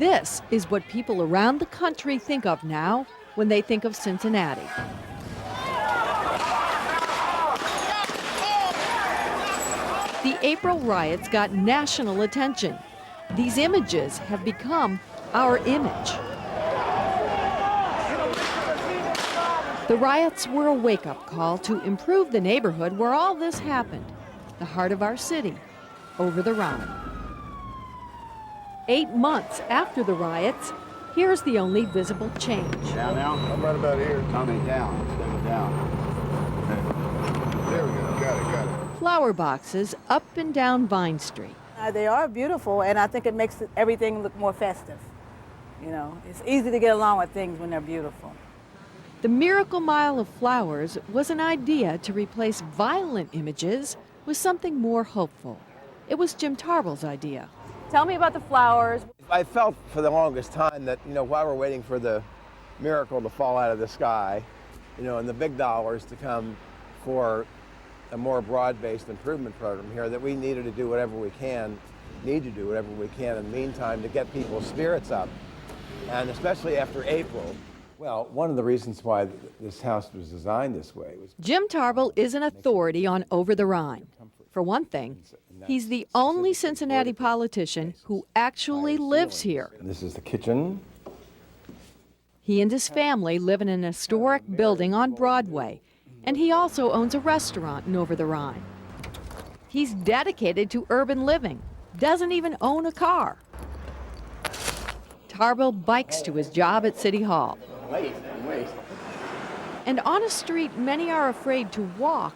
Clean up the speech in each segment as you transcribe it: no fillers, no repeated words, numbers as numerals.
This is what people around the country think of now when they think of Cincinnati. The April riots got national attention. These images have become our image. The riots were a wake-up call to improve the neighborhood where all this happened, the heart of our city, over the Rhine. 8 months after the riots, here's the only visible change. Down now? I'm right about here. Coming down. Stay down. There we go. Got it. Flower boxes up and down Vine Street. They are beautiful, and I think it makes everything look more festive. You know, it's easy to get along with things when they're beautiful. The Miracle Mile of Flowers was an idea to replace violent images with something more hopeful. It was Jim Tarbell's idea. Tell me about the flowers. I felt for the longest time that, while we're waiting for the miracle to fall out of the sky, and the big dollars to come for a more broad-based improvement program here, that we needed to do whatever we can, in the meantime to get people's spirits up. And especially after April. Well, one of the reasons why this house was designed this way was... Jim Tarbell is an authority on Over the Rhine. For one thing, he's the only Cincinnati politician who actually lives here. And this is the kitchen. He and his family live in an historic building on Broadway, and he also owns a restaurant in Over the Rhine. He's dedicated to urban living, doesn't even own a car. Tarbell bikes to his job at City Hall. Wait. And on a street many are afraid to walk,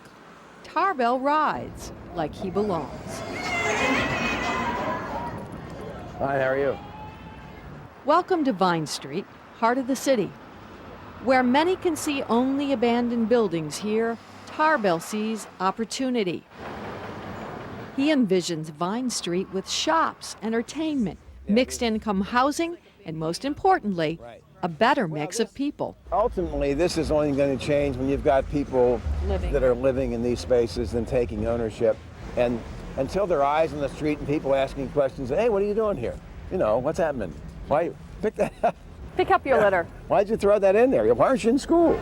Tarbell rides like he belongs. Hi, how are you? Welcome to Vine Street, heart of the city. Where many can see only abandoned buildings here, Tarbell sees opportunity. He envisions Vine Street with shops, entertainment, mixed-income housing, and most importantly, a better mix of people. Ultimately, this is only going to change when you've got people that are living in these spaces and taking ownership. And until their eyes on the street and people asking questions, hey, what are you doing here? What's happening? Why pick that up? Pick up your litter. Why'd you throw that in there? Why aren't you in school?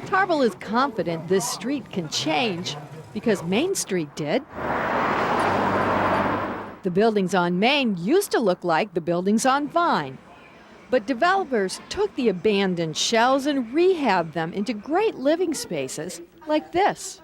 Tarbell is confident this street can change because Main Street did. The buildings on Main used to look like the buildings on Vine, but developers took the abandoned shells and rehabbed them into great living spaces like this.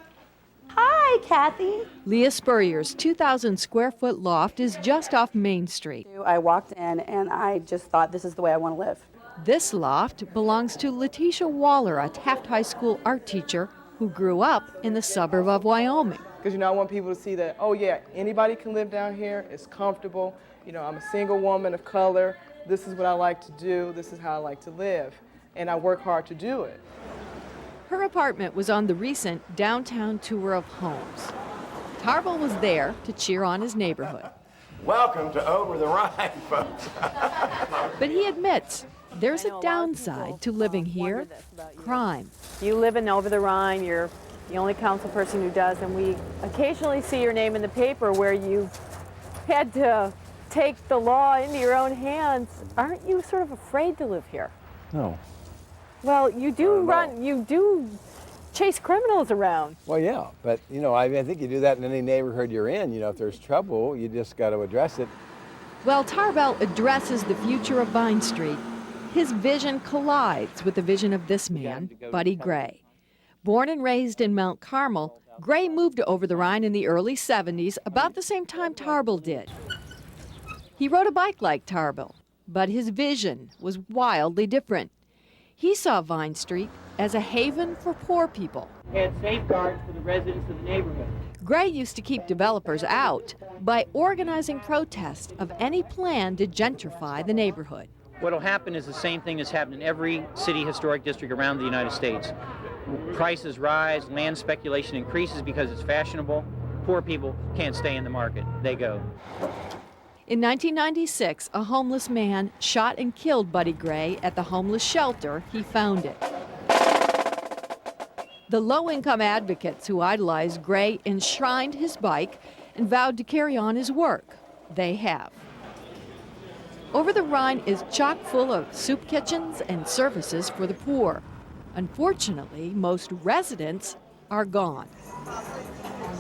Hi, Kathy. Leah Spurrier's 2,000 square foot loft is just off Main Street. I walked in and I just thought this is the way I want to live. This loft belongs to Letitia Waller, a Taft High School art teacher who grew up in the suburb of Wyoming. Because, I want people to see that, oh yeah, anybody can live down here, it's comfortable, I'm a single woman of color, this is what I like to do, this is how I like to live, and I work hard to do it. Her apartment was on the recent downtown tour of homes. Tarbell was there to cheer on his neighborhood. Welcome to Over the Rhine, folks. But he admits there's a downside to living here, crime. You live in Over the Rhine, you're the only council person who does, and we occasionally see your name in the paper where you've had to take the law into your own hands. Aren't you sort of afraid to live here? No. Well, you do chase criminals around. Well, yeah, but, I think you do that in any neighborhood you're in. If there's trouble, you just got to address it. While Tarbell addresses the future of Vine Street, his vision collides with the vision of this man, Buddy Gray. Born and raised in Mount Carmel, Gray moved to Over the Rhine in the early 70s, about the same time Tarbell did. He rode a bike like Tarbell, but his vision was wildly different. He saw Vine Street as a haven for poor people. Had safeguards for the residents of the neighborhood. Gray used to keep developers out by organizing protests of any plan to gentrify the neighborhood. What will happen is the same thing that's happened in every city historic district around the United States. Prices rise, land speculation increases because it's fashionable. Poor people can't stay in the market, they go. In 1996, a homeless man shot and killed Buddy Gray at the homeless shelter he founded. The low-income advocates who idolized Gray enshrined his bike and vowed to carry on his work. They have. Over the Rhine is chock full of soup kitchens and services for the poor. Unfortunately, most residents are gone.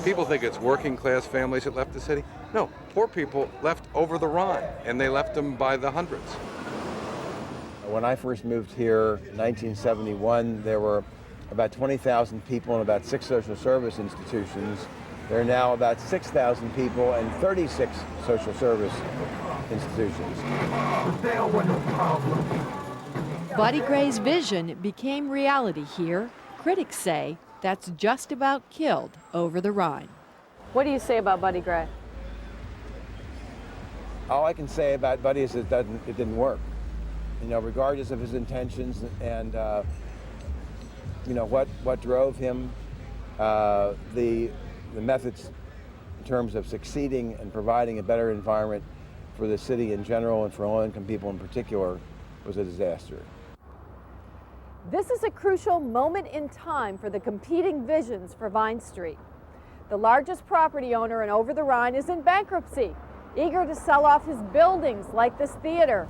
People think it's working class families that left the city. No, poor people left over the Rhine, and they left them by the hundreds. When I first moved here in 1971, there were about 20,000 people in about 6 social service institutions. There are now about 6,000 people and 36 social service institutions. Buddy Gray's vision became reality here. Critics say that's just about killed over the Rhine. What do you say about Buddy Gray? All I can say about Buddy is it didn't work. You know, regardless of his intentions and you know what drove him, the methods in terms of succeeding and providing a better environment for the city in general and for low-income people in particular was a disaster. This is a crucial moment in time for the competing visions for Vine Street. The largest property owner in Over the Rhine is in bankruptcy, eager to sell off his buildings like this theater.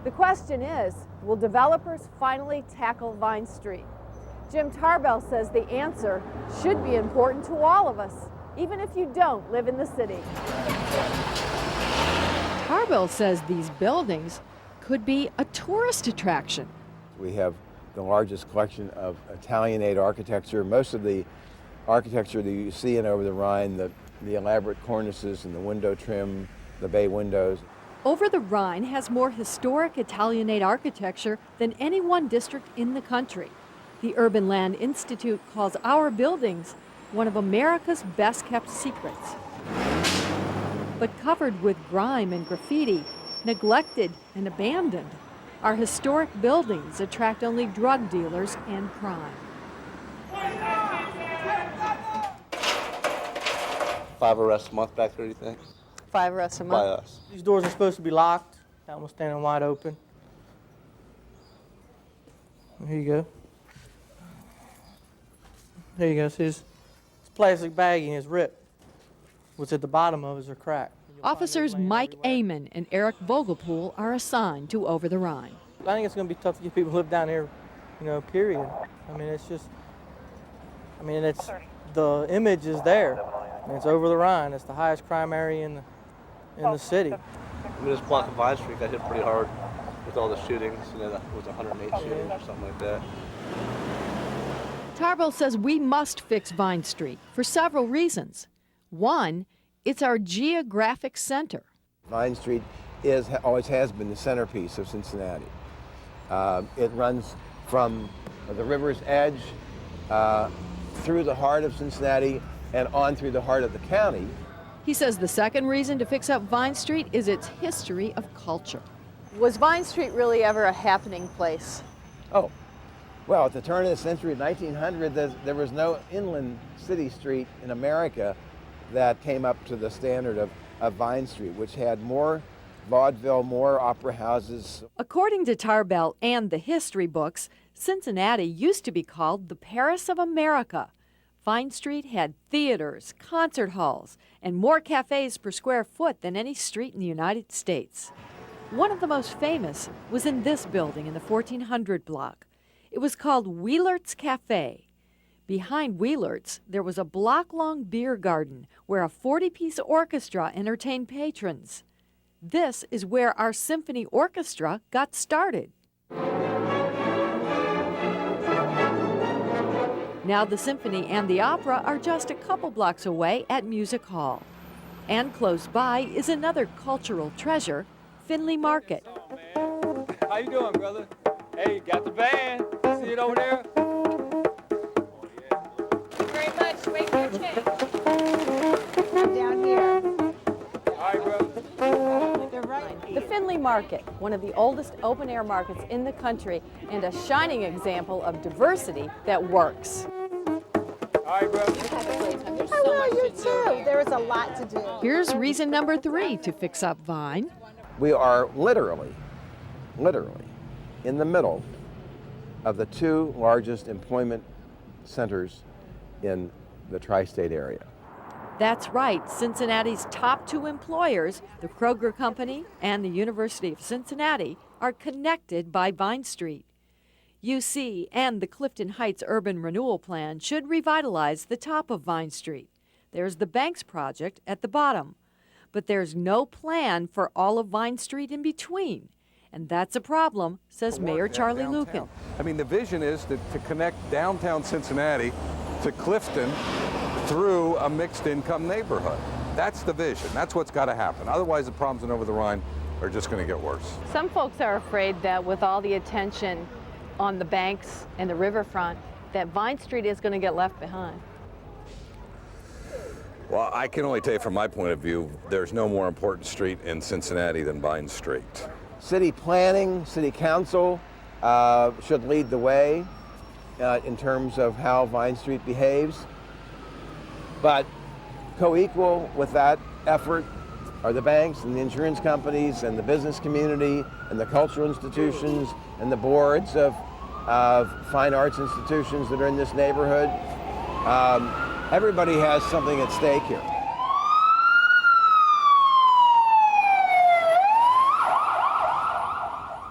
The question is, will developers finally tackle Vine Street? Jim Tarbell says the answer should be important to all of us, even if you don't live in the city. Tarbell says these buildings could be a tourist attraction. We have the largest collection of Italianate architecture. Most of the architecture that you see in Over the Rhine, the elaborate cornices and the window trim, the bay windows. Over the Rhine has more historic Italianate architecture than any one district in the country. The Urban Land Institute calls our buildings one of America's best-kept secrets. But covered with grime and graffiti, neglected and abandoned, our historic buildings attract only drug dealers and crime. 5 arrests a month back there, do you think? 5 arrests a By month. us. These doors are supposed to be locked. That one's standing wide open. Here you go. There you go. See, this plastic bagging is ripped. What's at the bottom of it is a crack. Officers Mike Amon and Eric Vogelpool are assigned to Over the Rhine. I think it's going to be tough to get people to live down here, you know, period. I mean, it's just, I mean, it's, the image is there. And it's Over the Rhine. It's the highest crime area in the city. I mean, this block of Vine Street got hit pretty hard with all the shootings. You know, that was 108 shootings or something like that. Tarbell says we must fix Vine Street for several reasons. One, it's our geographic center. Vine Street always has been the centerpiece of Cincinnati. It runs from the river's edge through the heart of Cincinnati and on through the heart of the county. He says the second reason to fix up Vine Street is its history of culture. Was Vine Street really ever a happening place? Oh, well, at the turn of the century, 1900, there was no inland city street in America that came up to the standard of Vine Street, which had more vaudeville, more opera houses. According to Tarbell and the history books, Cincinnati used to be called the Paris of America. Vine Street had theaters, concert halls, and more cafes per square foot than any street in the United States. One of the most famous was in this building in the 1400 block. It was called Wheelert's Cafe. Behind Wheelert's, there was a block-long beer garden where a 40-piece orchestra entertained patrons. This is where our symphony orchestra got started. Now the symphony and the opera are just a couple blocks away at Music Hall. And close by is another cultural treasure, Finley Market. How you doing, brother? Hey, got the band. See it over there? Very much. Wait for your change. Down here. All right, brother. You're right. The Finley Market, one of the oldest open-air markets in the country and a shining example of diversity that works. All right, brother. You too. There is a lot to do. Here's reason number 3 to fix up Vine. We are literally in the middle of the 2 largest employment centers in the tri-state area. That's right. Cincinnati's top two employers, the Kroger Company and the University of Cincinnati, are connected by Vine Street. UC and the Clifton Heights Urban Renewal Plan should revitalize the top of Vine Street. There's the Banks project at the bottom. But there's no plan for all of Vine Street in between. And that's a problem, says Mayor Charlie Luken. I mean, the vision is to connect downtown Cincinnati to Clifton through a mixed-income neighborhood. That's the vision. That's what's got to happen. Otherwise, the problems in Over the Rhine are just going to get worse. Some folks are afraid that with all the attention on the banks and the riverfront, that Vine Street is going to get left behind. Well, I can only tell you from my point of view, there's no more important street in Cincinnati than Vine Street. City planning, city council should lead the way in terms of how Vine Street behaves. But co-equal with that effort are the banks and the insurance companies and the business community and the cultural institutions and the boards of fine arts institutions that are in this neighborhood. Everybody has something at stake here.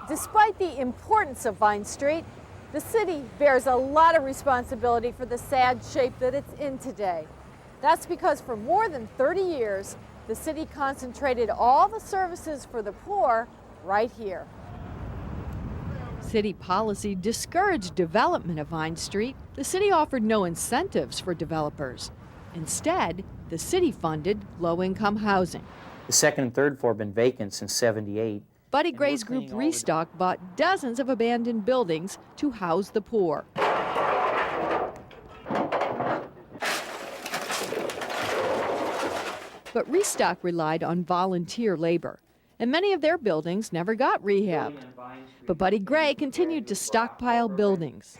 Despite the importance of Vine Street, the city bears a lot of responsibility for the sad shape that it's in today. That's because for more than 30 years, the city concentrated all the services for the poor right here. City policy discouraged development of Vine Street. The city offered no incentives for developers. Instead, the city funded low-income housing. The second and third floor have been vacant since '78. Buddy Gray's group Restock bought dozens of abandoned buildings to house the poor. But Restock relied on volunteer labor, and many of their buildings never got rehabbed. But Buddy Gray continued to stockpile buildings.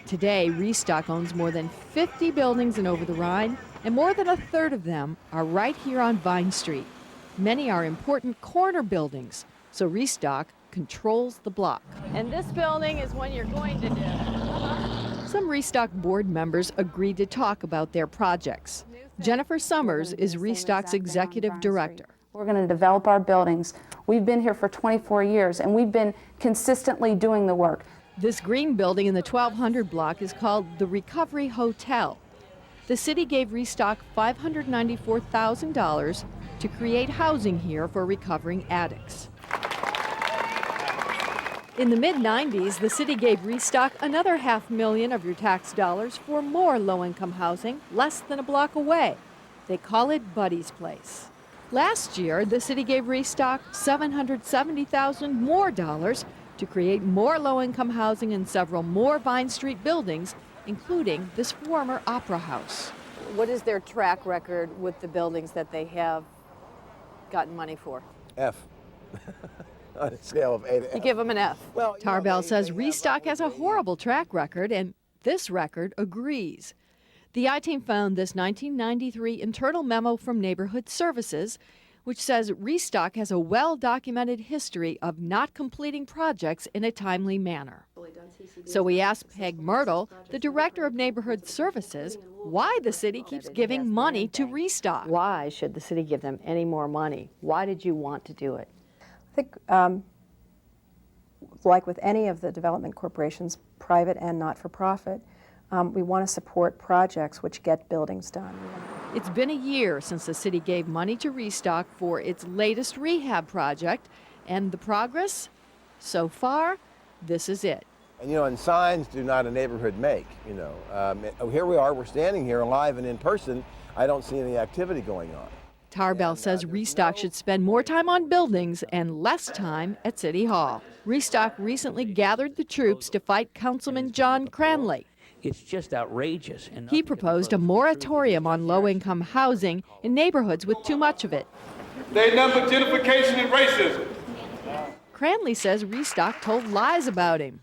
Today, Restock owns more than 50 buildings in Over the Rhine, and more than a third of them are right here on Vine Street. Many are important corner buildings, so Restock controls the block. And this building is one you're going to do. Some Restock board members agreed to talk about their projects. Jennifer Summers is Restock's executive director. We're going to develop our buildings. We've been here for 24 years, and we've been consistently doing the work. This green building in the 1200 block is called the Recovery Hotel. The city gave Restock $594,000 to create housing here for recovering addicts. In the mid-90s, the city gave Restock another $500,000 of your tax dollars for more low-income housing less than a block away. They call it Buddy's Place. Last year, the city gave Restock $770,000 more dollars to create more low-income housing in several more Vine Street buildings, including this former opera house. What is their track record with the buildings that they have gotten money for? F. On a scale of 8 to F. You give them an F. Well, Tarbell says Restock has a horrible track record, and this record agrees. The I-Team found this 1993 internal memo from Neighborhood Services, which says Restock has a well-documented history of not completing projects in a timely manner. So we asked Peg Myrtle, the director of Neighborhood Services, why the city keeps giving money to Restock. Why should the city give them any more money? Why did you want to do it? I think, like with any of the development corporations, private and not-for-profit, we want to support projects which get buildings done. It's been a year since the city gave money to Restock for its latest rehab project, and the progress? So far, this is it. And and signs do not a neighborhood make, Here we are, we're standing here live and in person. I don't see any activity going on. Tarbell says Restock should spend more time on buildings and less time at City Hall. Restock recently gathered the troops to fight Councilman John Cranley. It's just outrageous. And he proposed a moratorium on low-income housing in neighborhoods with too much of it. They number gentrification and racism. Cranley says Restock told lies about him.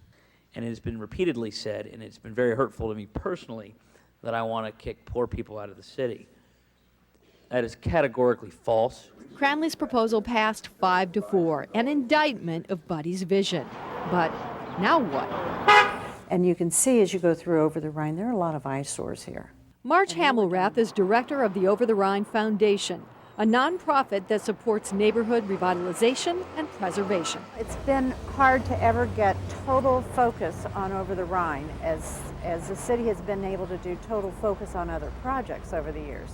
And it has been repeatedly said, and it's been very hurtful to me personally, that I want to kick poor people out of the city. That is categorically false. Cranley's proposal passed 5-4, an indictment of Buddy's vision. But now what? And you can see as you go through Over the Rhine, there are a lot of eyesores here. Marge Hamelrath is director of the Over the Rhine Foundation, a nonprofit that supports neighborhood revitalization and preservation. It's been hard to ever get total focus on Over the Rhine as the city has been able to do total focus on other projects over the years.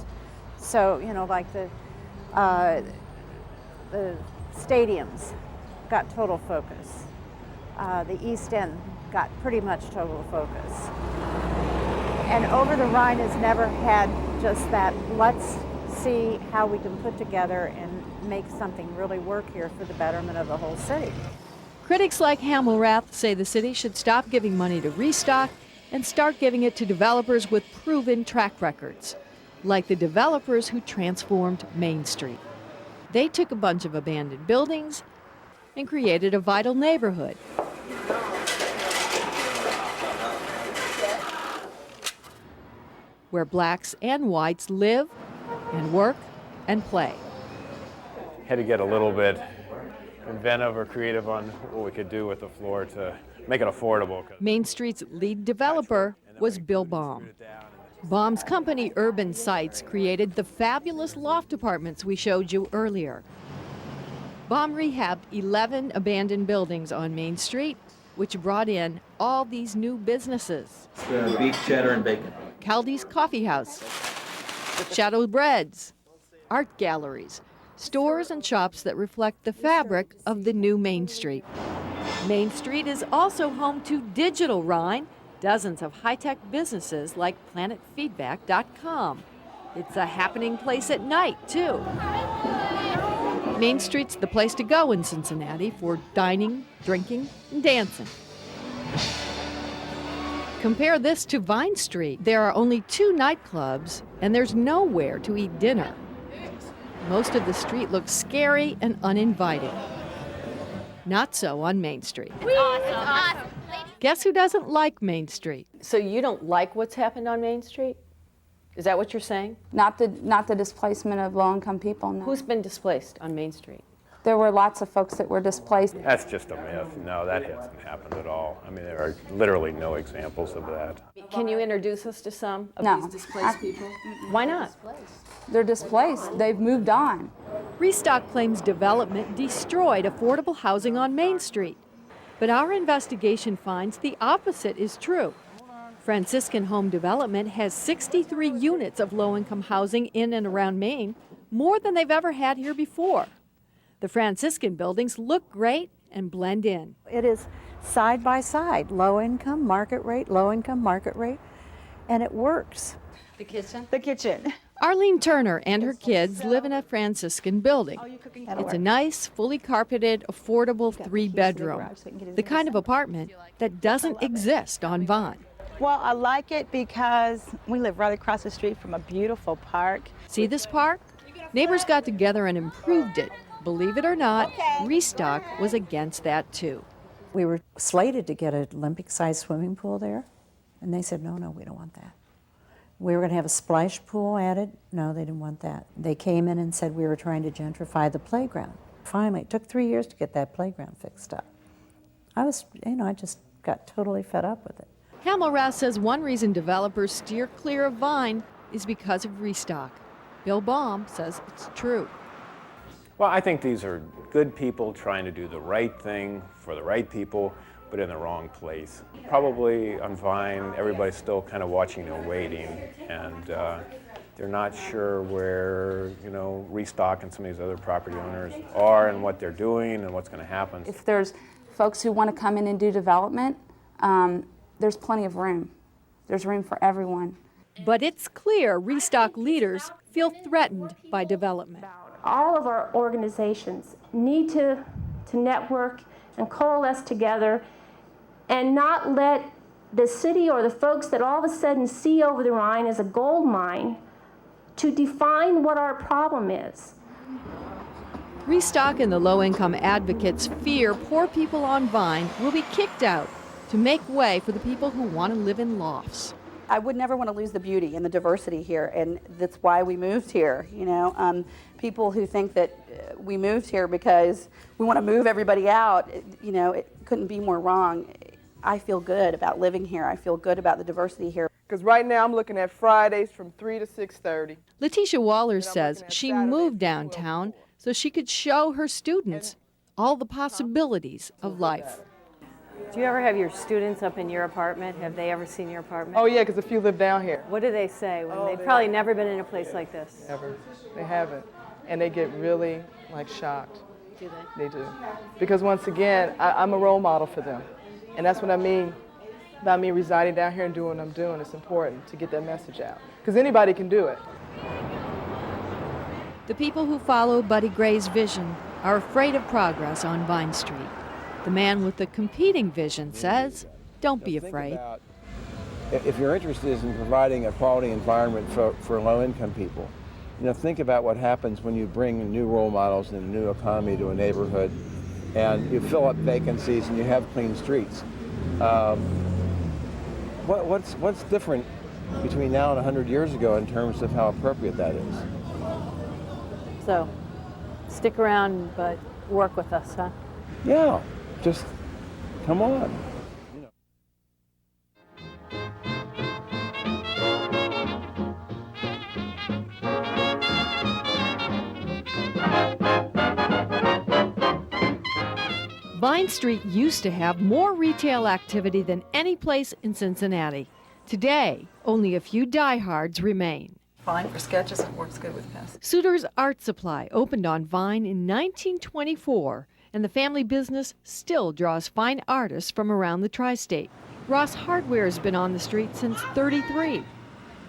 So, you know, like the stadiums got total focus. The East End got pretty much total focus. And Over the Rhine has never had just that, let's see how we can put together and make something really work here for the betterment of the whole city. Critics like Hamelrath say the city should stop giving money to Restock and start giving it to developers with proven track records, like the developers who transformed Main Street. They took a bunch of abandoned buildings and created a vital neighborhood. Where blacks and whites live and work and play. Had to get a little bit inventive or creative on what we could do with the floor to make it affordable. Main Street's lead developer was Bill Baum. Baum's company, Urban Sites, created the fabulous loft apartments we showed you earlier. Baum rehabbed 11 abandoned buildings on Main Street, which brought in all these new businesses. Beef, cheddar, and bacon. Caldi's Coffee House, Shadow Breads, art galleries, stores and shops that reflect the fabric of the new Main Street. Main Street is also home to Digital Rhine, dozens of high-tech businesses like planetfeedback.com. It's a happening place at night, too. Main Street's the place to go in Cincinnati for dining, drinking, and dancing. Compare this to Vine Street. There are only 2 nightclubs, and there's nowhere to eat dinner. Most of the street looks scary and uninviting. Not so on Main Street. Awesome. Guess who doesn't like Main Street? So you don't like what's happened on Main Street? Is that what you're saying? Not the displacement of low-income people, no. Who's been displaced on Main Street? There were lots of folks that were displaced. That's just a myth. No, that hasn't happened at all. I mean, there are literally no examples of that. Can you introduce us to some of No. these displaced people? Why not? They're displaced. They've moved on. Restock claims development destroyed affordable housing on Main Street. But our investigation finds the opposite is true. Franciscan Home Development has 63 units of low-income housing in and around Maine, more than they've ever had here before. The Franciscan buildings look great and blend in. It is side by side, low income, market rate, and it works. The kitchen? The kitchen. Arlene Turner and her kids live in a Franciscan building. That'll It's a work. nice, fully carpeted, affordable 3-bedroom, the kind of apartment that doesn't exist on Vine. Well, I like it because we live right across the street from a beautiful park. See this park? Neighbors got together and improved it. Believe it or not, Restock was against that too. We were slated to get an Olympic-sized swimming pool there, and they said, no, we don't want that. We were going to have a splash pool added. No, they didn't want that. They came in and said we were trying to gentrify the playground. Finally, it took 3 years to get that playground fixed up. I just got totally fed up with it. Hamelrath says one reason developers steer clear of Vine is because of Restock. Bill Baum says it's true. Well, I think these are good people trying to do the right thing for the right people, but in the wrong place. Probably on Vine, everybody's still kind of watching and waiting, and they're not sure where, Restock and some of these other property owners are and what they're doing and what's going to happen. If there's folks who want to come in and do development, there's plenty of room. There's room for everyone. But it's clear Restock leaders feel threatened by development. All of our organizations need to network and coalesce together and not let the city or the folks that all of a sudden see Over the Rhine as a gold mine to define what our problem is. Restock and the low-income advocates fear poor people on Vine will be kicked out to make way for the people who want to live in lofts. I would never want to lose the beauty and the diversity here, and that's why we moved here. People who think that we moved here because we want to move everybody out, it couldn't be more wrong. I feel good about living here. I feel good about the diversity here. Because right now I'm looking at Fridays from 3 to 6:30. Letitia Waller says she moved downtown so she could show her students all the possibilities of life. Do you ever have your students up in your apartment? Have they ever seen your apartment? Oh yeah, because a few live down here. What do they say when they've probably never been in a place like this? Never. They haven't. And they get really like shocked. Do they? They do. Because once again, I'm a role model for them. And that's what I mean about me residing down here and doing what I'm doing. It's important to get that message out. Because anybody can do it. The people who follow Buddy Gray's vision are afraid of progress on Vine Street. The man with the competing vision says, don't be afraid. If you're interested in providing a quality environment for low-income people, think about what happens when you bring new role models and a new economy to a neighborhood, and you fill up vacancies and you have clean streets. What's different between now and 100 years ago in terms of how appropriate that is? So, stick around, but work with us, huh? Yeah, just come on. Vine Street used to have more retail activity than any place in Cincinnati. Today, only a few diehards remain. Fine for sketches, it works good with pencils. Suter's Art Supply opened on Vine in 1924, and the family business still draws fine artists from around the tri-state. Ross Hardware has been on the street since '33.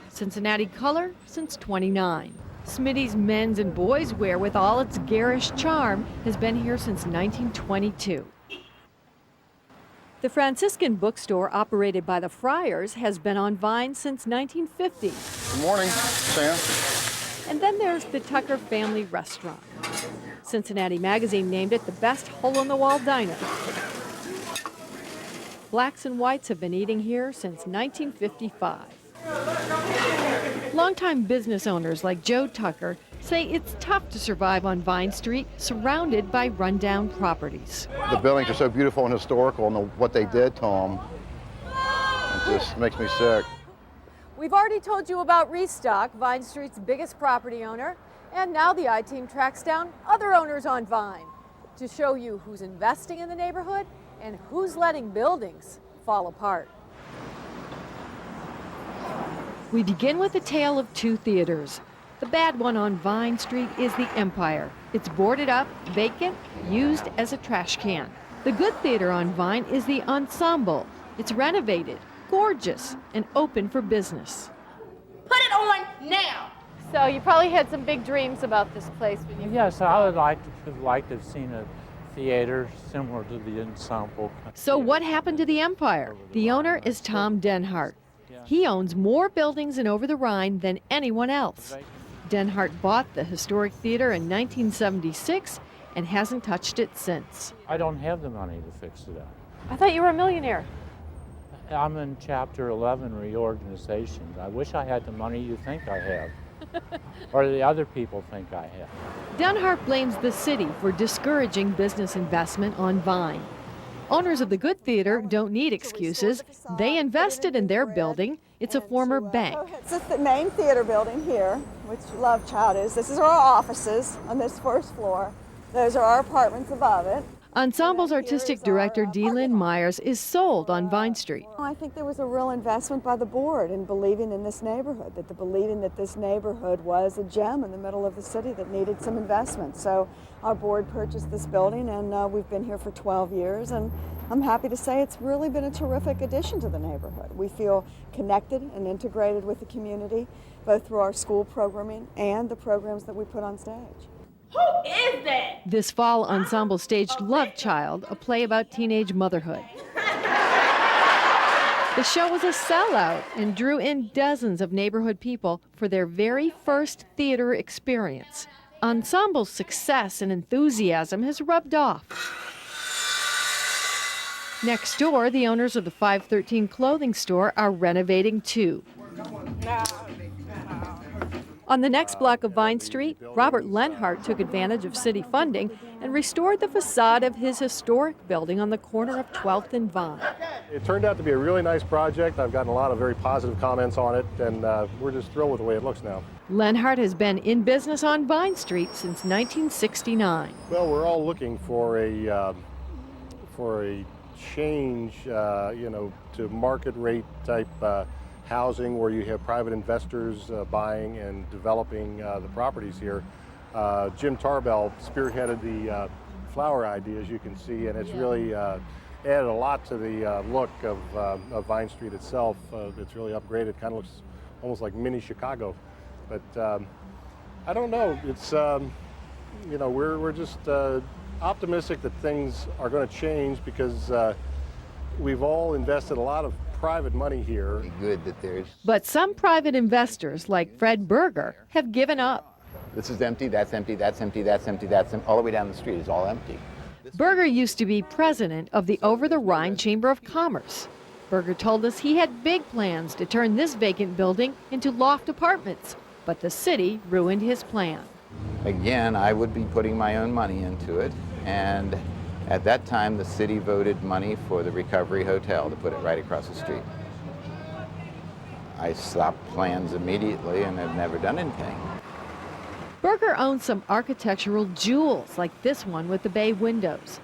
Cincinnati Color since '29. Smitty's men's and boys' wear, with all its garish charm, has been here since 1922. The Franciscan bookstore, operated by the Friars, has been on Vine since 1950. Good morning, Sam. And then there's the Tucker Family Restaurant. Cincinnati Magazine named it the best hole-in-the-wall diner. Blacks and whites have been eating here since 1955. Longtime business owners like Joe Tucker say it's tough to survive on Vine Street, surrounded by rundown properties. The buildings are so beautiful and historical, and what they did to them, it just makes me sick. We've already told you about Restock, Vine Street's biggest property owner, and now the I-Team tracks down other owners on Vine to show you who's investing in the neighborhood and who's letting buildings fall apart. We begin with a tale of two theaters. The bad one on Vine Street is the Empire. It's boarded up, vacant, used as a trash can. The good theater on Vine is the Ensemble. It's renovated, gorgeous, and open for business. Put it on now! So you probably had some big dreams about this place when you... Yes, I would like to have seen a theater similar to the Ensemble. So what happened to the Empire? The owner is Tom Denhart. He owns more buildings in Over the Rhine than anyone else. Denhart bought the historic theater in 1976 and hasn't touched it since. I don't have the money to fix it up. I thought you were a millionaire. I'm in Chapter 11 reorganization. I wish I had the money you think I have, or the other people think I have. Denhart blames the city for discouraging business investment on Vine. Owners of the Good Theater don't need excuses. They invested in their building. It's a former bank. This is the main theater building here, which Love Child is. This is our offices on this first floor. Those are our apartments above it. Ensemble's artistic director, Delynn Myers, is sold on Vine Street. I think there was a real investment by the board in believing in this neighborhood, believing that this neighborhood was a gem in the middle of the city that needed some investment. So our board purchased this building, and we've been here for 12 years, and I'm happy to say it's really been a terrific addition to the neighborhood. We feel connected and integrated with the community, both through our school programming and the programs that we put on stage. Who is that? This fall, Ensemble staged Love Child, a play about teenage motherhood. The show was a sellout and drew in dozens of neighborhood people for their very first theater experience. Ensemble's success and enthusiasm has rubbed off. Next door, the owners of the 513 clothing store are renovating too. On the next block of Vine Street, Robert Lenhart took advantage of city funding and restored the facade of his historic building on the corner of 12th and Vine. It turned out to be a really nice project. I've gotten a lot of very positive comments on it, and we're just thrilled with the way it looks now. Lenhart has been in business on Vine Street since 1969. Well, we're all looking for a change, to market rate type housing where you have private investors buying and developing the properties here. Jim Tarbell spearheaded the flower idea, as you can see, and it's really added a lot to the look of Vine Street itself. It's really upgraded, kind of looks almost like mini Chicago. But I don't know, it's, we're just optimistic that things are going to change because we've all invested a lot of private money here. Good that there's... But some private investors, like Fred Berger, have given up. This is empty, that's empty, that's empty, that's empty, that's empty. All the way down the street is all empty. Berger used to be president of the Over the Rhine Chamber of Commerce. Berger told us he had big plans to turn this vacant building into loft apartments, but the city ruined his plan. Again, I would be putting my own money into it, and at that time the city voted money for the Recovery Hotel to put it right across the street. I stopped plans immediately and have never done anything. Berger owns some architectural jewels like this one with the bay windows.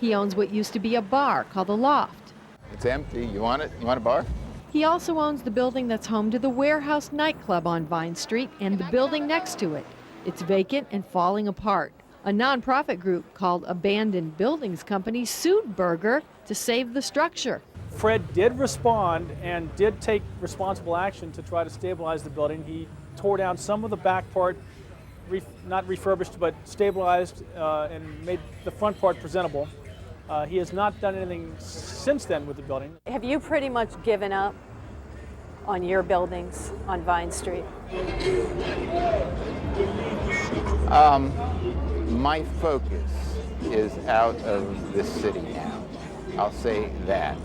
He owns what used to be a bar called the Loft. It's empty. You want it? You want a bar? He also owns the building that's home to the Warehouse nightclub on Vine Street and the building next to it. It's vacant and falling apart. A nonprofit group called Abandoned Buildings Company sued Berger to save the structure. Fred did respond and did take responsible action to try to stabilize the building. He tore down some of the back part, not refurbished, but stabilized and made the front part presentable. He has not done anything since then with the building. Have you pretty much given up on your buildings on Vine Street? My focus is out of this city now. I'll say that.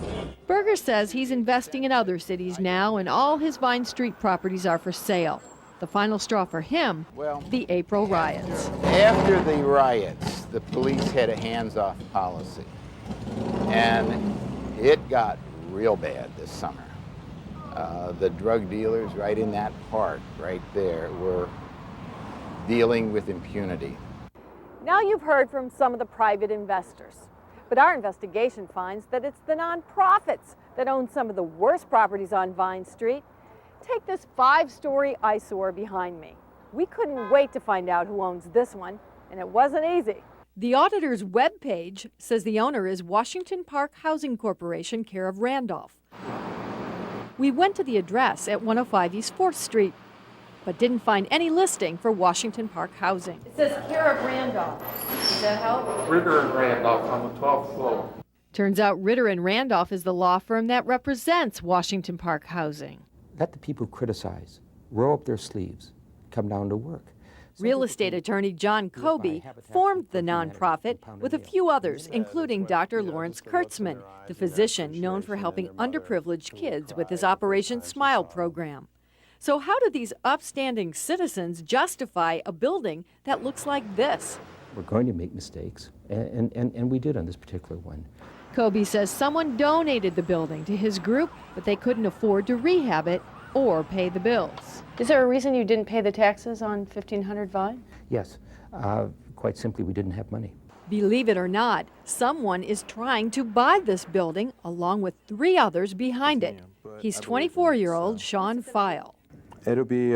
Berger says he's investing in other cities now, and all his Vine Street properties are for sale. The final straw for him, the April riots. After the riots, the police had a hands-off policy, and it got real bad this summer. The drug dealers right in that part right there were dealing with impunity. Now you've heard from some of the private investors, but our investigation finds that it's the nonprofits that own some of the worst properties on Vine Street. Take this 5-story eyesore behind me. We couldn't wait to find out who owns this one, and it wasn't easy. The auditor's webpage says the owner is Washington Park Housing Corporation, care of Randolph. We went to the address at 105 East 4th Street, but didn't find any listing for Washington Park Housing. It says care of Randolph. Does that help? Ritter and Randolph on the 12th floor. Turns out Ritter and Randolph is the law firm that represents Washington Park Housing. Let the people criticize, roll up their sleeves, come down to work. Real estate attorney John Kobe formed the nonprofit with a few others, including Dr. Lawrence Kurtzman, the physician known for helping underprivileged kids with his Operation Smile program. So how do these upstanding citizens justify a building that looks like this? We're going to make mistakes, and we did on this particular one. Kobe says someone donated the building to his group, but they couldn't afford to rehab it or pay the bills. Is there a reason you didn't pay the taxes on 1500 Vine? Yes, quite simply, we didn't have money. Believe it or not, someone is trying to buy this building along with 3 others behind it. He's 24-year-old Sean File. It'll be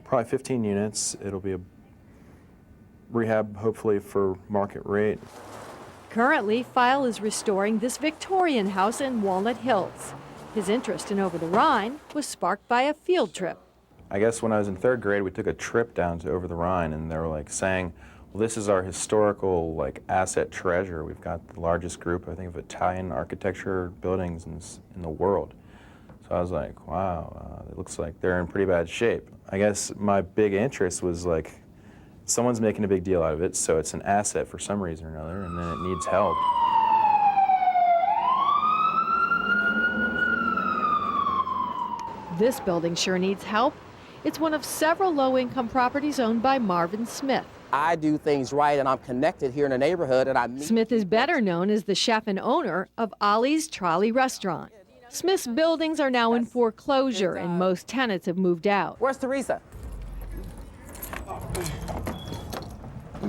probably 15 units. It'll be a rehab, hopefully, for market rate. Currently, File is restoring this Victorian house in Walnut Hills. His interest in Over the Rhine was sparked by a field trip. I guess when I was in 3rd grade, we took a trip down to Over the Rhine, and they were like saying, well, this is our historical asset treasure. We've got the largest group, I think, of Italian architecture buildings in the world. So I was like, wow, it looks like they're in pretty bad shape. I guess my big interest was someone's making a big deal out of it, so it's an asset for some reason or another, and then it needs help. This building sure needs help. It's one of several low-income properties owned by Marvin Smith. I do things right and I'm connected here in the neighborhood and I meet. Smith is better known as the chef and owner of Ollie's Trolley Restaurant. Smith's buildings are now in foreclosure and most tenants have moved out. Where's Teresa?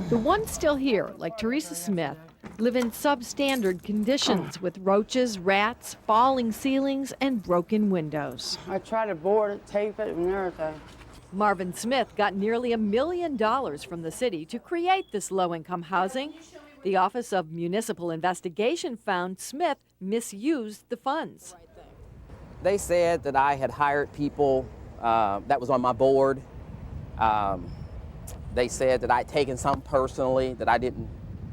The ones still here, like Teresa Smith, live in substandard conditions with roaches, rats, falling ceilings, and broken windows. I tried to board it, tape it, and everything. Marvin Smith got nearly $1 million from the city to create this low-income housing. The Office of Municipal Investigation found Smith misused the funds. They said that I had hired people that was on my board. They said that I'd taken some personally that I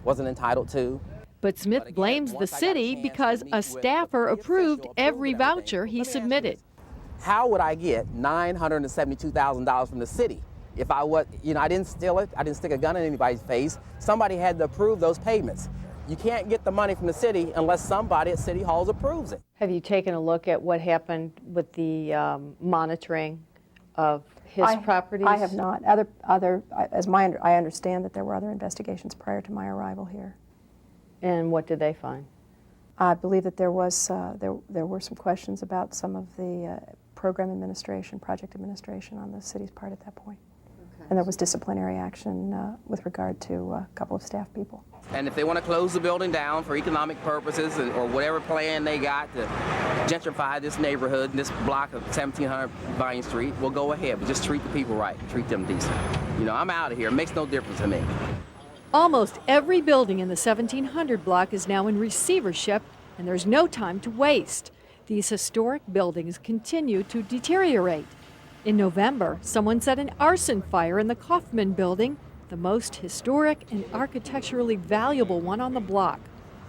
wasn't entitled to. But Smith blames the city because a staffer approved every voucher he submitted. How would I get $972,000 from the city if I was, I didn't steal it, I didn't stick a gun in anybody's face. Somebody had to approve those payments. You can't get the money from the city unless somebody at City Halls approves it. Have you taken a look at what happened with the monitoring of his properties? I have not. I understand that there were other investigations prior to my arrival here. And what did they find? I believe that there were some questions about some of the program administration, project administration on the city's part at that point. Okay. And there was disciplinary action with regard to a couple of staff people. And if they want to close the building down for economic purposes or whatever plan they got to gentrify this neighborhood, this block of 1700 Vine Street, we'll go ahead. But just treat the people right, treat them decent. I'm out of here. It makes no difference to me. Almost every building in the 1700 block is now in receivership, and there's no time to waste. These historic buildings continue to deteriorate. In November, someone set an arson fire in the Kaufman building, the most historic and architecturally valuable one on the block.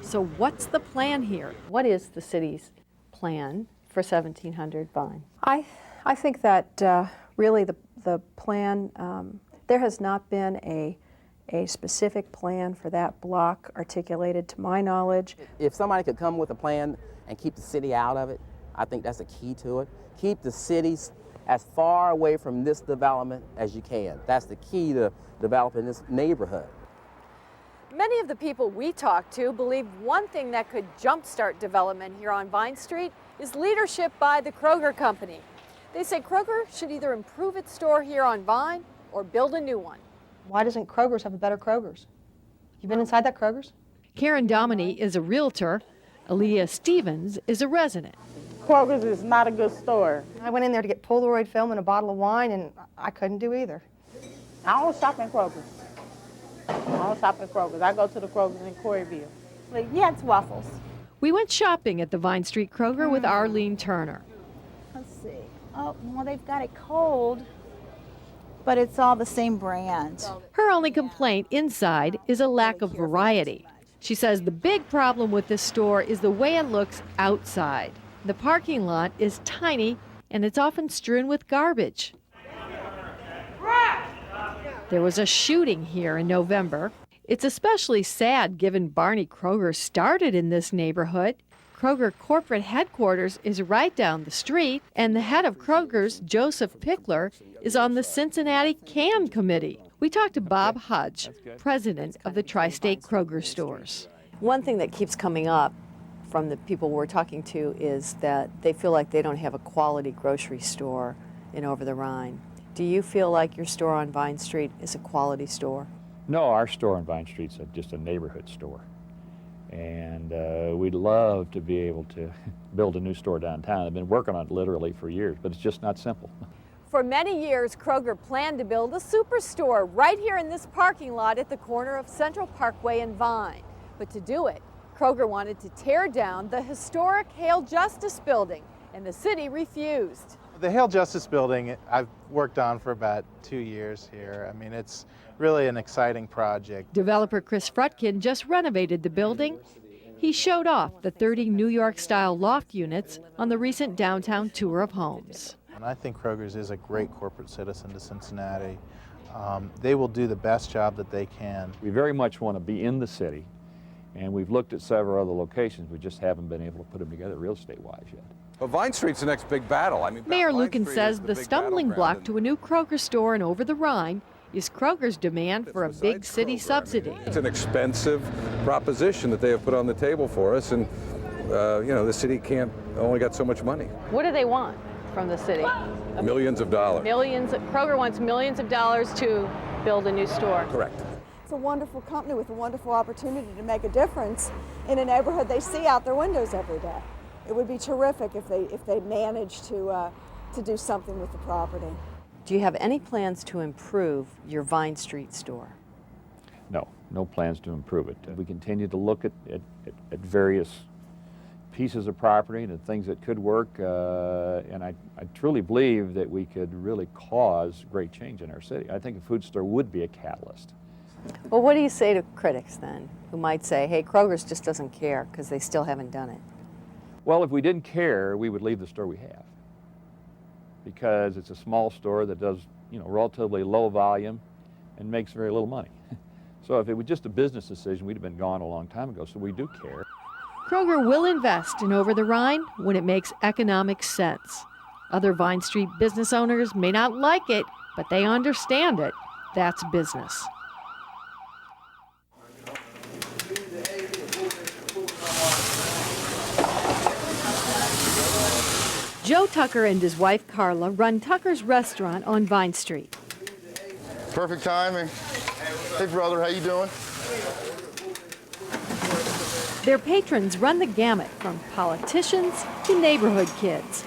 So what's the plan here? What is the city's plan for 1700 Vine? I think that really the plan, there has not been a specific plan for that block articulated to my knowledge. If somebody could come with a plan and keep the city out of it, I think that's the key to it. Keep the cities as far away from this development as you can. That's the key to developing this neighborhood. Many of the people we talk to believe one thing that could jumpstart development here on Vine Street is leadership by the Kroger Company. They say Kroger should either improve its store here on Vine or build a new one. Why doesn't Kroger's have a better Kroger's? You been inside that Kroger's? Karen Dominy is a realtor. Aaliyah Stevens is a resident. Kroger's is not a good store. I went in there to get Polaroid film and a bottle of wine, and I couldn't do either. I don't shop in Kroger's. I go to the Kroger's in Coreyville. Well, yeah, it's waffles. We went shopping at the Vine Street Kroger with Arlene Turner. Let's see. Oh, well, they've got it cold, but it's all the same brand. Her only complaint inside is a lack of variety. She says the big problem with this store is the way it looks outside. The parking lot is tiny and it's often strewn with garbage. There was a shooting here in November. It's especially sad given Barney Kroger started in this neighborhood. Kroger corporate headquarters is right down the street, and the head of Kroger's, Joseph Pickler, is on the Cincinnati CAN committee. We talked to Bob Hudge, president of the Tri-State Kroger stores. One thing that keeps coming up from the people we're talking to is that they feel like they don't have a quality grocery store in Over the Rhine. Do you feel like your store on Vine Street is a quality store? No, our store on Vine Street's just a neighborhood store. And we'd love to be able to build a new store downtown. I've been working on it literally for years, but it's just not simple. For many years, Kroger planned to build a superstore right here in this parking lot at the corner of Central Parkway and Vine. But to do it, Kroger wanted to tear down the historic Hale Justice building, and the city refused. The Hale Justice building I've worked on for about 2 years here. I mean, it's really an exciting project. Developer Chris Frutkin just renovated the building. He showed off the 30 New York-style loft units on the recent downtown tour of homes. And I think Kroger's is a great corporate citizen to Cincinnati. They will do the best job that they can. We very much want to be in the city, and we've looked at several other locations. We just haven't been able to put them together real estate-wise yet. Well, Vine Street's the next big battle. Mayor Luken says the stumbling block to a new Kroger store in Over the Rhine is Kroger's demand for a big city subsidy. It's an expensive proposition that they have put on the table for us, and the city only got so much money. What do they want from the city? Millions of dollars. Millions. Kroger wants millions of dollars to build a new store. Correct. It's a wonderful company with a wonderful opportunity to make a difference in a neighborhood they see out their windows every day. It would be terrific if they managed to do something with the property. Do you have any plans to improve your Vine Street store? No plans to improve it. We continue to look at various pieces of property and things that could work, and I truly believe that we could really cause great change in our city. I think a food store would be a catalyst. Well, what do you say to critics then, who might say, hey, Kroger's just doesn't care because they still haven't done it? Well, if we didn't care, we would leave the store we have, because it's a small store that does, relatively low volume and makes very little money. So if it was just a business decision, we'd have been gone a long time ago, so we do care. Kroger will invest in Over the Rhine when it makes economic sense. Other Vine Street business owners may not like it, but they understand it. That's business. Joe Tucker and his wife Carla run Tucker's Restaurant on Vine Street. Perfect timing. Hey brother, how you doing? Their patrons run the gamut from politicians to neighborhood kids.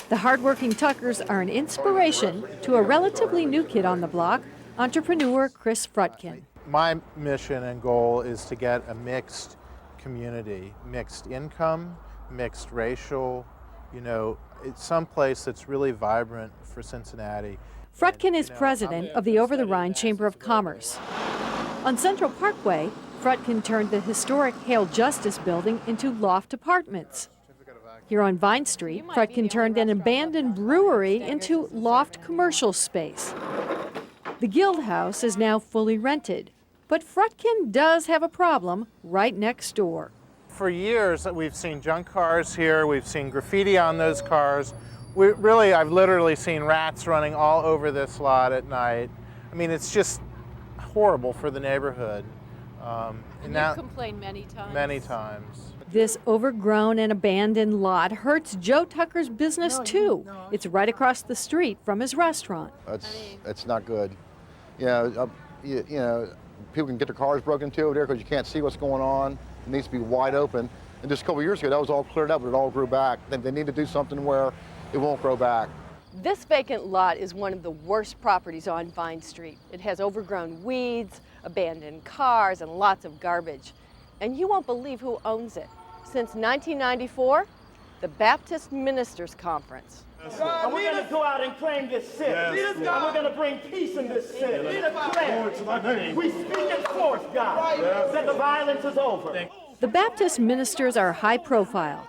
The hardworking Tuckers are an inspiration to a relatively new kid on the block, entrepreneur Chris Frutkin. My mission and goal is to get a mixed community, mixed income, mixed racial, it's someplace that's really vibrant for Cincinnati. Frutkin is president of the Over the Rhine Chamber of Commerce. On Central Parkway, Frutkin turned the historic Hale Justice building into loft apartments. Here on Vine Street, Frutkin turned an abandoned brewery into loft commercial space. The Guild House is now fully rented, but Frutkin does have a problem right next door. For years, we've seen junk cars here, we've seen graffiti on those cars. I've literally seen rats running all over this lot at night. I mean, it's just horrible for the neighborhood. And you've complained many times. Many times. This overgrown and abandoned lot hurts Joe Tucker's business too. It's right across the street from his restaurant. It's not good. People can get their cars broken into over there because you can't see what's going on. It needs to be wide open. And just a couple of years ago, that was all cleared up, but it all grew back. They need to do something where it won't grow back. This vacant lot is one of the worst properties on Vine Street. It has overgrown weeds, abandoned cars, and lots of garbage. And you won't believe who owns it. Since 1994, the Baptist Ministers Conference. And we're going to go out and claim this city. And we're going to bring peace in this city. We speak in force, God, that the violence is over. The Baptist ministers are high profile.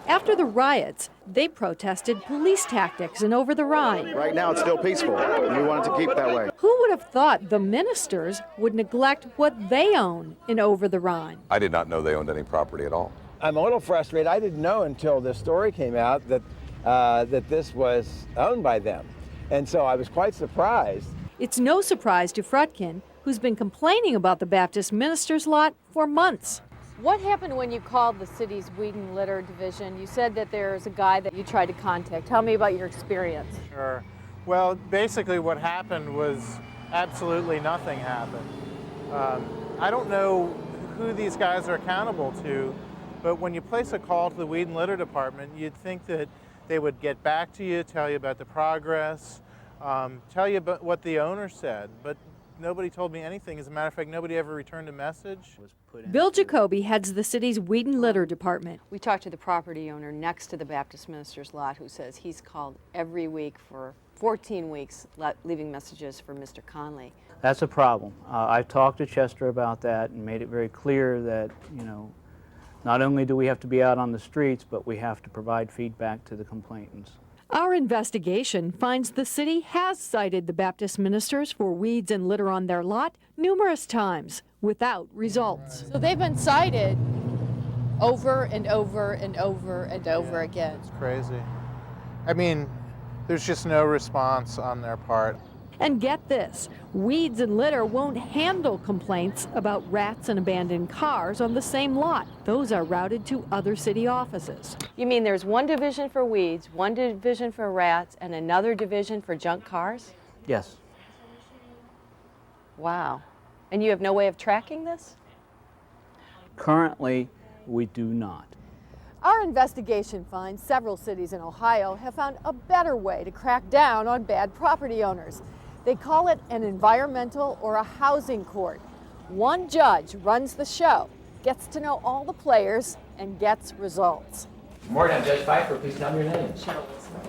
After the riots, they protested police tactics in Over the Rhine. Right now it's still peaceful, and we want it to keep it that way. Who would have thought the ministers would neglect what they own in Over the Rhine? I did not know they owned any property at all. I'm a little frustrated. I didn't know until this story came out that this was owned by them. And so I was quite surprised. It's no surprise to Frutkin, who's been complaining about the Baptist ministers' lot for months. What happened when you called the city's weed and litter division? You said that there's a guy that you tried to contact. Tell me about your experience. Sure. Well, basically what happened was absolutely nothing happened. I don't know who these guys are accountable to, but when you place a call to the weed and litter department, you'd think that they would get back to you, tell you about the progress, tell you about what the owner said, but nobody told me anything. As a matter of fact, nobody ever returned a message. Bill Jacoby heads the city's weed and litter department. We talked to the property owner next to the Baptist minister's lot who says he's called every week for 14 weeks leaving messages for Mr. Conley. That's a problem. I've talked to Chester about that and made it very clear that, not only do we have to be out on the streets, but we have to provide feedback to the complainants. Our investigation finds the city has cited the Baptist ministers for weeds and litter on their lot numerous times without results. So they've been cited over and over and over and over again. It's crazy. I mean, there's just no response on their part. And get this, weeds and litter won't handle complaints about rats and abandoned cars on the same lot. Those are routed to other city offices. You mean there's one division for weeds, one division for rats, and another division for junk cars? Yes. Wow. And you have no way of tracking this? Currently, we do not. Our investigation finds several cities in Ohio have found a better way to crack down on bad property owners. They call it an environmental or a housing court. One judge runs the show, gets to know all the players, and gets results. Good morning, I'm Judge Pfeiffer. Please tell me your name.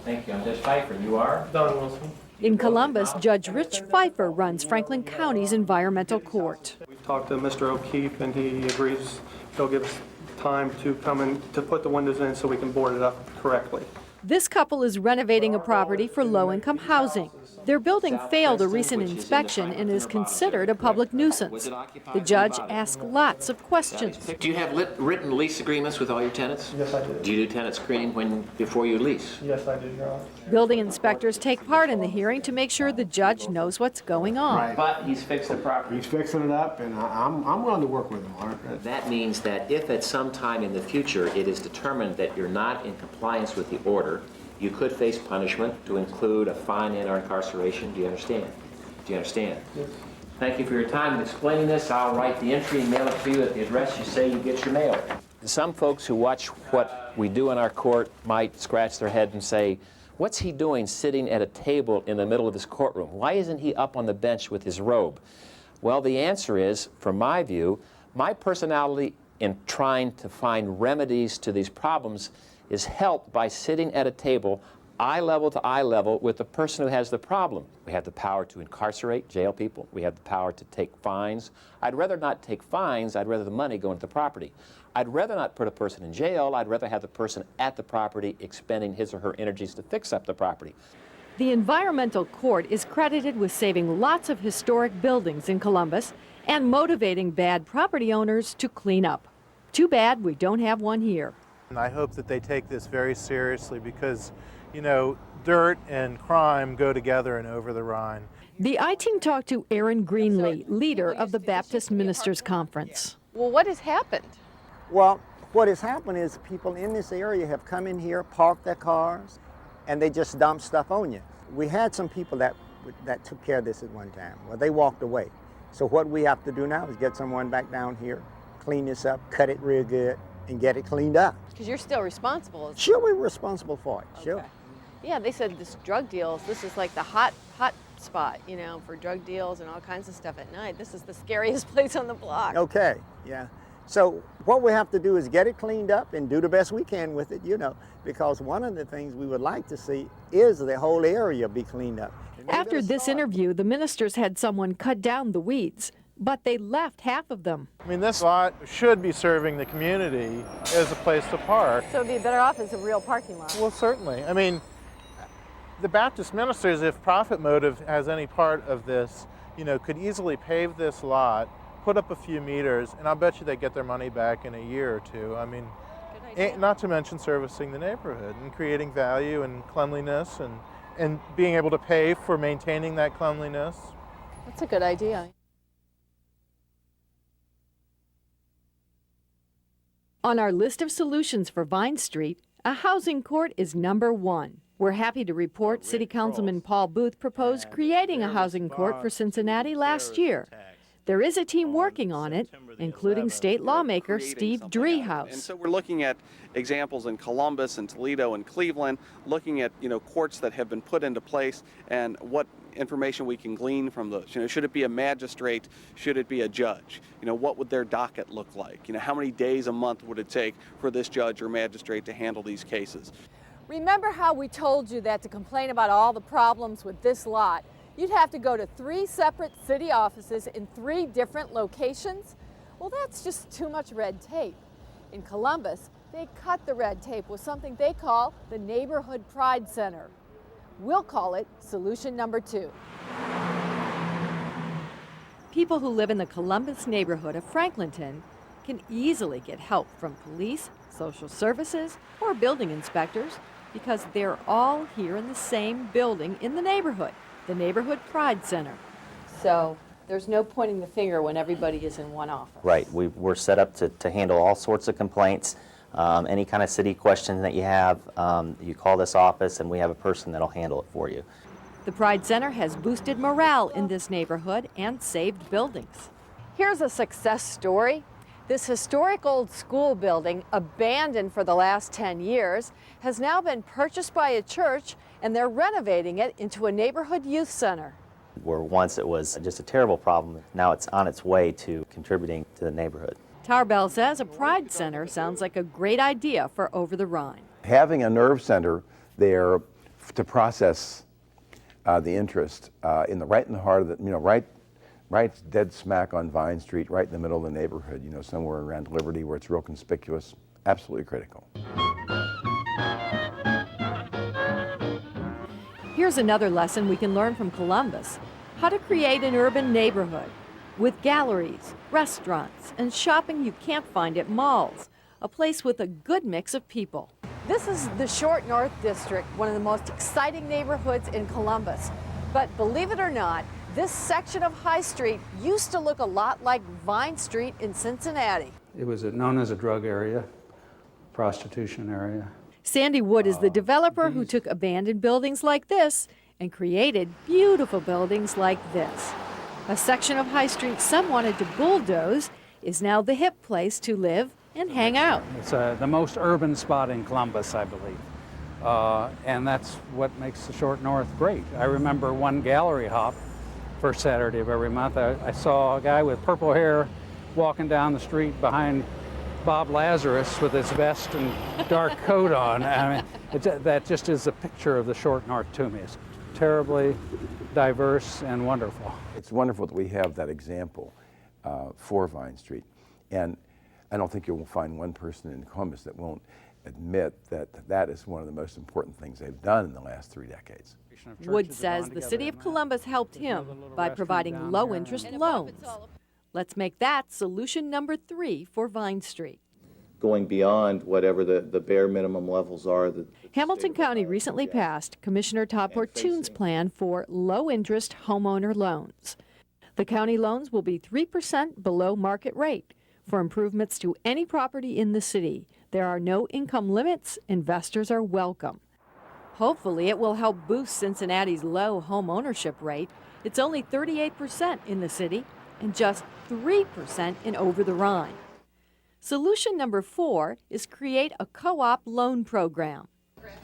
Thank you. I'm Judge Pfeiffer. You are? Don Wilson. In Columbus, Judge Rich Pfeiffer runs Franklin County's environmental court. We've talked to Mr. O'Keefe, and he agrees he'll give us time to come in to put the windows in so we can board it up correctly. This couple is renovating a property for low-income housing. Their building failed a recent inspection and is considered a public nuisance. The judge asked lots of questions. Do you have written lease agreements with all your tenants? Yes, I do. Do you do tenant screening before you lease? Yes, I do, Your Honor. Building inspectors take part in the hearing to make sure the judge knows what's going on. Right. But he's fixed the property. He's fixing it up, and I'm willing to work with him, Laure. That means that if at some time in the future it is determined that you're not in compliance with the order, you could face punishment to include a fine and/or incarceration. Do you understand? Do you understand? Yes. Thank you for your time in explaining this. I'll write the entry and mail it to you at the address you say you get your mail. Some folks who watch what we do in our court might scratch their head and say, what's he doing sitting at a table in the middle of his courtroom? Why isn't he up on the bench with his robe? Well, the answer is, from my view, my personality in trying to find remedies to these problems is helped by sitting at a table eye level to eye level with the person who has the problem. We have the power to incarcerate, jail people. We have the power to take fines. I'd rather not take fines. I'd rather the money go into the property. I'd rather not put a person in jail. I'd rather have the person at the property expending his or her energies to fix up the property. The environmental court is credited with saving lots of historic buildings in Columbus and motivating bad property owners to clean up. Too bad we don't have one here. And I hope that they take this very seriously because, you know, dirt and crime go together and over the Rhine. The I-Team talked to Aaron Greenlee, leader of the Baptist Ministers Conference. Well, what has happened? Well, what has happened is people in this area have come in here, parked their cars, and they just dump stuff on you. We had some people that took care of this at one time. Well, they walked away. So what we have to do now is get someone back down here, clean this up, cut it real good, and get it cleaned up. Because you're still responsible. Sure, we're responsible for it, sure. Yeah, they said this drug deals, this is like the hot spot, you know, for drug deals and all kinds of stuff at night. This is the scariest place on the block. Okay, yeah. So what we have to do is get it cleaned up and do the best we can with it, you know, because one of the things we would like to see is the whole area be cleaned up. After this interview, the ministers had someone cut down the weeds, but they left half of them. I mean, this lot should be serving the community as a place to park. So it'd be better off as a real parking lot. Well, certainly. I mean, the Baptist ministers, if profit motive has any part of this, you know, could easily pave this lot, put up a few meters, and I'll bet you they get their money back in a year or two. I mean, not to mention servicing the neighborhood and creating value and cleanliness and being able to pay for maintaining that cleanliness. That's a good idea. On our list of solutions for Vine Street, a housing court is number one. We're happy to report City Councilman Paul Booth proposed creating a housing court for Cincinnati last year. There is a team working on it, including state lawmaker Steve Driehaus. And so we're looking at examples in Columbus and Toledo and Cleveland, looking at, you know, courts that have been put into place and what information we can glean from those. You know, should it be a magistrate? Should it be a judge? You know, what would their docket look like? You know, how many days a month would it take for this judge or magistrate to handle these cases? Remember how we told you that to complain about all the problems with this lot, you'd have to go to 3 separate city offices in 3 different locations? Well, that's just too much red tape. In Columbus, they cut the red tape with something they call the Neighborhood Pride Center. We'll call it solution number 2. People who live in the Columbus neighborhood of Franklinton can easily get help from police, social services, or building inspectors because they're all here in the same building in the neighborhood. the Neighborhood Pride Center. So there's no pointing the finger when everybody is in one office. Right. We're set up to handle all sorts of complaints. Any kind of city question that you have, you call this office and we have a person that'll handle it for you. The Pride Center has boosted morale in this neighborhood and saved buildings. Here's a success story. This historic old school building, abandoned for the last 10 years, has now been purchased by a church, and they're renovating it into a neighborhood youth center. Where once it was just a terrible problem, now it's on its way to contributing to the neighborhood. Tarbell says a Pride Center sounds like a great idea for Over the Rhine. Having a nerve center there to process the interest right in the heart of the, right dead smack on Vine Street, right in the middle of the neighborhood, somewhere around Liberty where it's real conspicuous, absolutely critical. Here's another lesson we can learn from Columbus: how to create an urban neighborhood with galleries, restaurants, and shopping you can't find at malls, a place with a good mix of people. This is the Short North District, one of the most exciting neighborhoods in Columbus. But believe it or not, this section of High Street used to look a lot like Vine Street in Cincinnati. It was known as a drug area, prostitution area. Sandy Wood is the developer who took abandoned buildings like this and created beautiful buildings like this. A section of High Street some wanted to bulldoze is now the hip place to live and hang out. It's the most urban spot in Columbus, I believe. And that's what makes the Short North great. I remember one gallery hop, first Saturday of every month. I saw a guy with purple hair walking down the street behind Bob Lazarus with his vest and dark coat on. I mean, that just is a picture of the Short North to me. It's terribly diverse and wonderful. It's wonderful that we have that example for Vine Street. And I don't think you'll find one person in Columbus that won't admit that that is one of the most important things they've done in the last 3 decades. Wood says the city of Columbus helped him by providing low-interest loans. Let's make that solution number 3 for Vine Street. Going beyond whatever the bare minimum levels are. Hamilton County recently passed Commissioner Todd Portune's plan for low-interest homeowner loans. The county loans will be 3% below market rate for improvements to any property in the city. There are no income limits. Investors are welcome. Hopefully, it will help boost Cincinnati's low home ownership rate. It's only 38% in the city and just 3% in Over the Rhine. Solution number 4 is create a co-op loan program.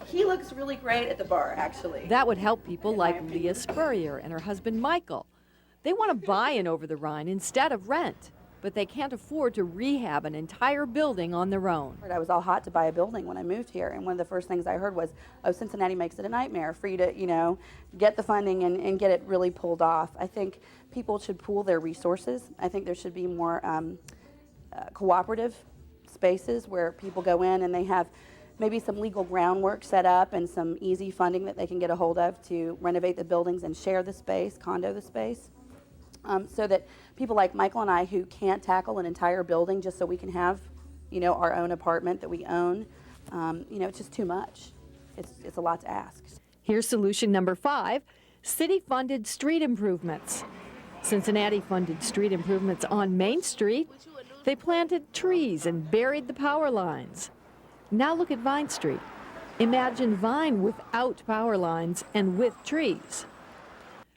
He looks really great at the bar, actually. That would help people like Leah Spurrier and her husband Michael. They want to buy in Over the Rhine instead of rent, but they can't afford to rehab an entire building on their own. I was all hot to buy a building when I moved here, and one of the first things I heard was, oh, Cincinnati makes it a nightmare for you to, get the funding and get it really pulled off. I think people should pool their resources. I think there should be more cooperative spaces where people go in and they have maybe some legal groundwork set up and some easy funding that they can get a hold of to renovate the buildings and share the space, condo the space. So that people like Michael and I who can't tackle an entire building just so we can have, our own apartment that we own, it's just too much. It's a lot to ask. Here's solution number 5, city-funded street improvements. Cincinnati funded street improvements on Main Street. They planted trees and buried the power lines. Now look at Vine Street. Imagine Vine without power lines and with trees.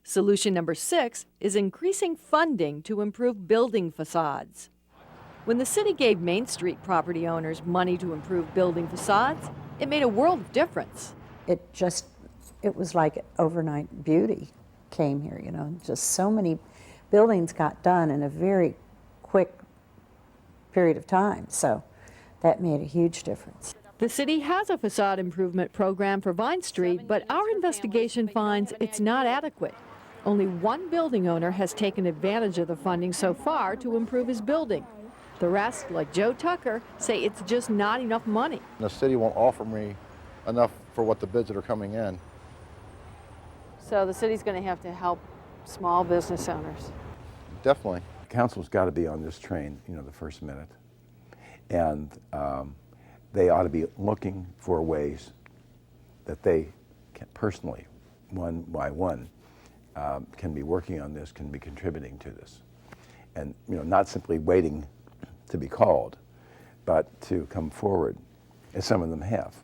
Solution number 6 is increasing funding to improve building facades. When the city gave Main Street property owners money to improve building facades, it made a world of difference. It was like overnight beauty came here, just so many buildings got done in a very quick period of time, so that made a huge difference. The city has a facade improvement program for Vine Street, but our investigation finds it's not adequate. Only one building owner has taken advantage of the funding so far to improve his building. The rest, like Joe Tucker, say it's just not enough money. The city won't offer me enough for what the bids that are coming in. So the city's going to have to help small business owners. Definitely. The council's got to be on this train, the first minute. And they ought to be looking for ways that they can personally, one by one, can be working on this, can be contributing to this. And not simply waiting to be called, but to come forward, as some of them have.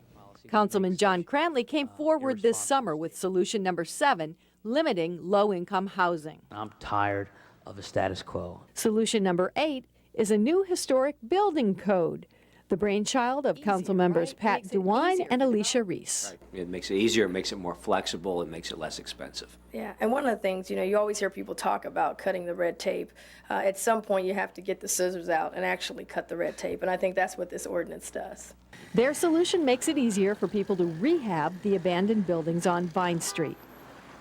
Councilman John Cranley came forward this summer with solution number 7, limiting low-income housing. I'm tired of the status quo. Solution number 8 is a new historic building code, the brainchild of council members Pat DeWine and Alicia Reese. It makes it easier, it makes it more flexible, it makes it less expensive. Yeah, and one of the things, you always hear people talk about cutting the red tape. At some point, you have to get the scissors out and actually cut the red tape, and I think that's what this ordinance does. Their solution makes it easier for people to rehab the abandoned buildings on Vine Street.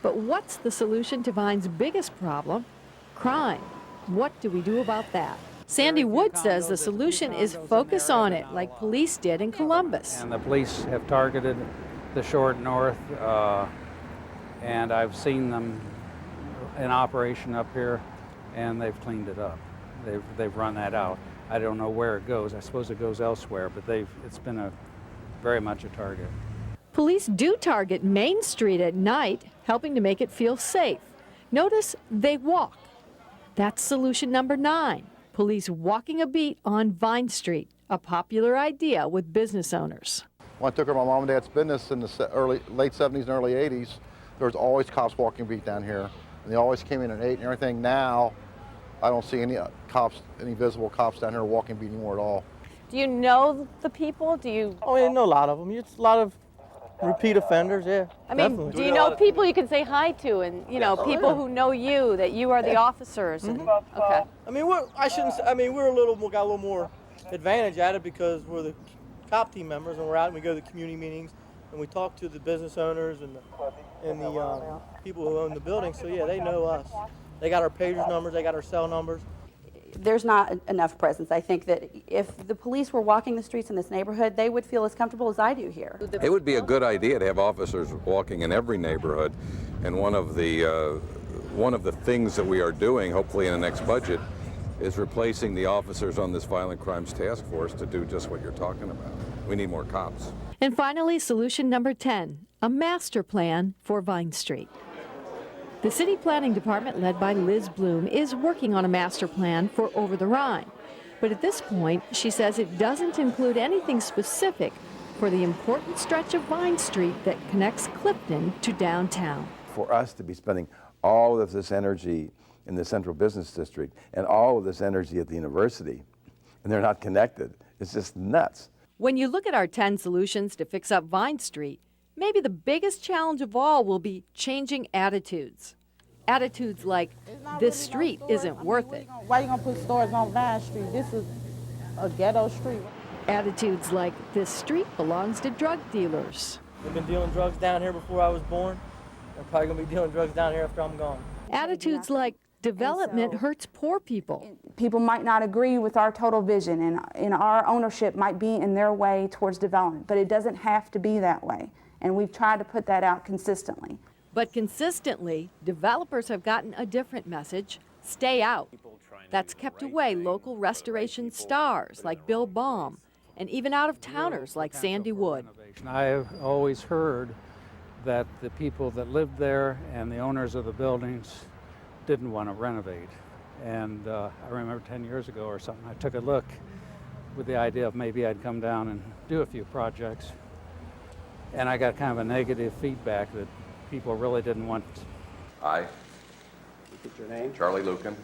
But what's the solution to Vine's biggest problem? Crime. What do we do about that? Sandy Wood says the solution is focus on it, like police did in Columbus. And the police have targeted the short north, and I've seen them in operation up here, and they've cleaned it up. They've run that out. I don't know where it goes. I suppose it goes elsewhere, but it's been very much a target. Police do target Main Street at night, helping to make it feel safe. Notice they walk. That's solution number 9. Police walking a beat on Vine Street, a popular idea with business owners. When I took her to my mom and dad's business in the late 70s and early 80s, there was always cops walking a beat down here. And they always came in at 8 and everything. Now, I don't see any visible cops down here walking beat anymore at all. Do you know the people? Oh, I know a lot of them. It's a lot of repeat offenders, yeah. I mean, definitely. do you know people you can say hi to, and people who know you, that you are the officers? And, okay. I mean, we're a little got a little more advantage at it because we're the cop team members, and we're out and we go to the community meetings and we talk to the business owners and the people who own the building. So yeah, they know us. They got our pagers numbers, they got our cell numbers. There's not enough presence. I think that if the police were walking the streets in this neighborhood, they would feel as comfortable as I do here. It would be a good idea to have officers walking in every neighborhood, and one of the things that we are doing, hopefully in the next budget, is replacing the officers on this violent crimes task force to do just what you're talking about. We need more cops. And finally, solution number 10, a master plan for Vine Street. The City Planning Department, led by Liz Bloom, is working on a master plan for Over the Rhine. But at this point, she says it doesn't include anything specific for the important stretch of Vine Street that connects Clifton to downtown. For us to be spending all of this energy in the Central Business District and all of this energy at the university, and they're not connected, it's just nuts. When you look at our 10 solutions to fix up Vine Street, maybe the biggest challenge of all will be changing attitudes. Attitudes like, this street isn't worth it. Why are you going to put stores on Vine Street? This is a ghetto street. Attitudes like, this street belongs to drug dealers. They've been dealing drugs down here before I was born. They're probably going to be dealing drugs down here after I'm gone. Attitudes like, development hurts poor people. People might not agree with our total vision, and our ownership might be in their way towards development, but it doesn't have to be that way. And we've tried to put that out consistently. But consistently, developers have gotten a different message: stay out. That's kept away local restoration stars like Bill Baum, and even out-of-towners like Sandy Wood. I've always heard that the people that lived there and the owners of the buildings didn't want to renovate. And I remember 10 years ago or something, I took a look with the idea of maybe I'd come down and do a few projects. And I got kind of a negative feedback that people really didn't want. I, Repeat your name. Charlie Luken,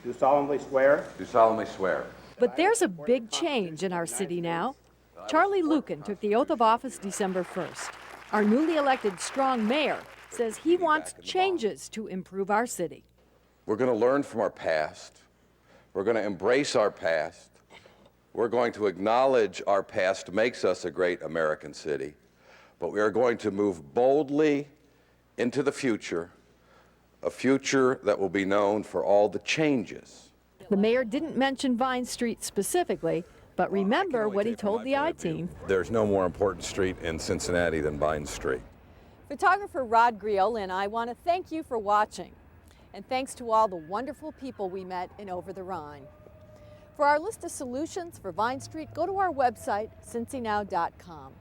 Do solemnly swear. do solemnly swear But there's a big change in our city now. Charlie Luken took the oath of office December 1st. Our newly elected strong mayor says he wants changes to improve our city. We're going to learn from our past. We're going to embrace our past. We're going to acknowledge our past makes us a great American city. But we are going to move boldly into the future, a future that will be known for all the changes. The mayor didn't mention Vine Street specifically, but remember what he told the I-Team. There's no more important street in Cincinnati than Vine Street. Photographer Rod Griol and I want to thank you for watching. And thanks to all the wonderful people we met in Over the Rhine. For our list of solutions for Vine Street, go to our website, cincynow.com.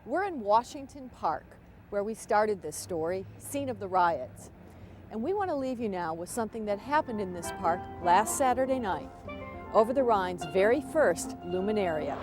We're in Washington Park, where we started this story, scene of the riots. And we want to leave you now with something that happened in this park last Saturday night, Over the Rhine's very first Luminaria.